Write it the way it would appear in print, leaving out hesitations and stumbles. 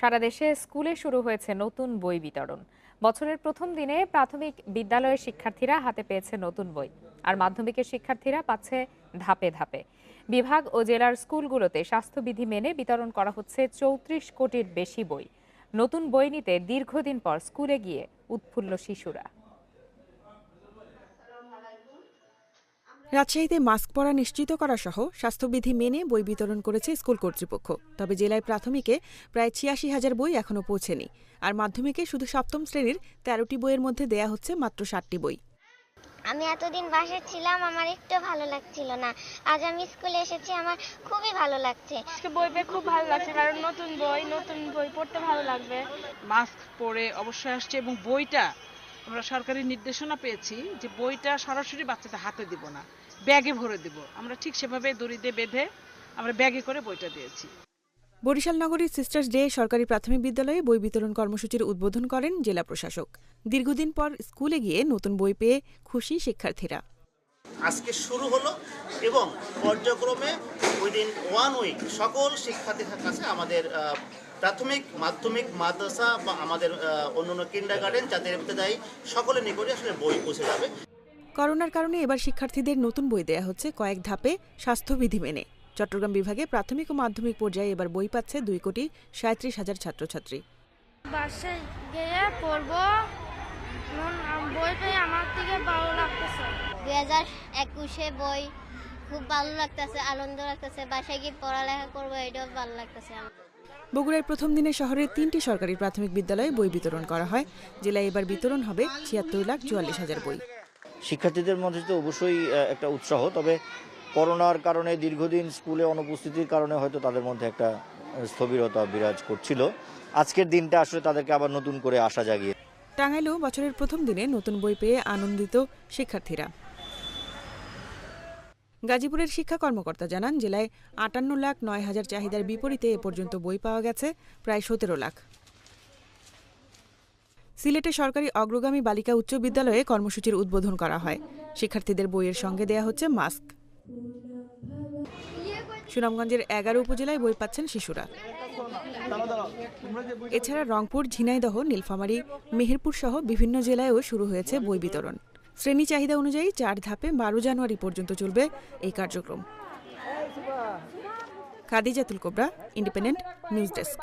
সারা দেশে স্কুলে শুরু হয়েছে নতুন বই বিতরণ। বছরের প্রথম দিনে প্রাথমিক বিদ্যালয়ের শিক্ষার্থীরা হাতে পেয়েছে নতুন বই, আর মাধ্যমিকের শিক্ষার্থীরা পাচ্ছে ধাপে ধাপে। বিভাগ ও জেলার স্কুলগুলোতে স্বাস্থ্যবিধি মেনে বিতরণ করা হচ্ছে ৩৪ কোটির বেশি বই। নতুন বই নিতে দীর্ঘদিন পর স্কুলে গিয়ে উৎফুল্ল শিশুরা। রাজশাহীতে মাস্ক পরা নিশ্চিত করা সহ স্বাস্থ্যবিধি মেনে বই বিতরণ করেছে স্কুল কর্তৃপক্ষ। তবে জেলায় প্রাথমিকে প্রায় ৮৬,০০০ বই এখনো পৌঁছেনি, আর মাধ্যমিকে শুধু সপ্তম শ্রেণীর ১৩টি বইয়ের মধ্যে দেয়া হচ্ছে মাত্র ৭টি বই। আমি এতদিন বাসায় ছিলাম, আমার একটু ভালো লাগছিল না। আজ আমি স্কুলে এসেছি, আমার খুবই ভালো লাগছে। বই পেয়ে খুব ভালো লাগছে, কারণ নতুন বই পড়তে ভালো লাগবে। মাস্ক পরে অবশ্যই আসছে, এবং বইটা আমরা সরকারি নির্দেশনা পেয়েছি যে বইটা সরাসরি বাচ্চাদের হাতে দিব না, ব্যাগে ভরে দিব। আমরা ঠিক সেভাবে দড়ি দিয়ে বেঁধে আমরা ব্যাগে করে বইটা দিয়েছি। বরিশাল নগরীর সিস্টার্স ডে সরকারি প্রাথমিক বিদ্যালয়ে বই বিতরণ কর্মসূচির উদ্বোধন করেন জেলা প্রশাসক। দীর্ঘদিন পর স্কুলে গিয়ে নতুন বই পেয়ে খুশি শিক্ষার্থীরা। আজকে শুরু হলো এবং পর্যায়ক্রমে উইদিন 1 উইক সকল শিক্ষার্থীদের কাছে আমাদের প্রাথমিক, মাধ্যমিক, মাদ্রাসা বা আমাদের অন্যান্য কিন্ডারগার্টেন, যাদের ইবতেদায়ী সকলের নিকটে আসলে বই পৌঁছে যাবে। করোনার কারণে এবার শিক্ষার্থীদের নতুন বই দেয়া হচ্ছে কয়েক ধাপে স্বাস্থ্যবিধি মেনে। চট্টগ্রাম বিভাগে প্রাথমিক ও মাধ্যমিক পর্যায়ে এবার বই পাচ্ছে ২,৩৭,০০০ ছাত্রছাত্রী। বাসায় গিয়ে পড়বো, বই পেয়ে আমার থেকে ভালো লাগতেছে। 2021-এ বই খুব ভালো লাগতেছে, আনন্দ লাগতেছে। বাসায় গিয়ে পড়ালেখা করবো, এটাও ভালো লাগতেছে আমার। বগুড়ার প্রথম দিনে শহরের ৩টি সরকারি প্রাথমিক বিদ্যালয়ে বই বিতরণ করা হয়। জেলায় এবার বিতরণ হবে ৭৬,৪৪,০০০ বই। শিক্ষার্থীদের মধ্যে তো অবশ্যই একটা উৎসাহ, তবে করোনার কারণে দীর্ঘদিন স্কুলে অনুপস্থিতির কারণে হয়তো তাদের মধ্যে একটা স্থবিরতা বিরাজ করছিল। আজকের দিনটা আসলে তাদেরকে আবার নতুন করে আশা জাগিয়ে। টাঙ্গাইলেও বছরের প্রথম দিনে নতুন বই পেয়ে আনন্দিত শিক্ষার্থীরা। গাজীপুরের শিক্ষা কর্মকর্তা জানান, জেলায় ৫৮,০৯,০০০ চাহিদার বিপরীতে এ পর্যন্ত বই পাওয়া গেছে প্রায় ১৭ লাখ। সিলেটে সরকারি অগ্রগামী বালিকা উচ্চ বিদ্যালয়ে কর্মসূচির উদ্বোধন করা হয়। শিক্ষার্থীদের বইয়ের সঙ্গে দেয়া হচ্ছে মাস্ক। সুনামগঞ্জের ১১ উপজেলায় বই পাচ্ছেন শিশুরা। এছাড়া রংপুর, ঝিনাইদহ, নীলফামারী, মেহেরপুর সহ বিভিন্ন জেলায়ও শুরু হয়েছে বই বিতরণ। শ্রেণী চাহিদা অনুযায়ী ৪ ধাপে ১২ জানুয়ারি পর্যন্ত চলবে এই কার্যক্রম। খাদিজাতুল কোবরা, ইন্ডিপেন্ডেন্ট নিউজ ডেস্ক।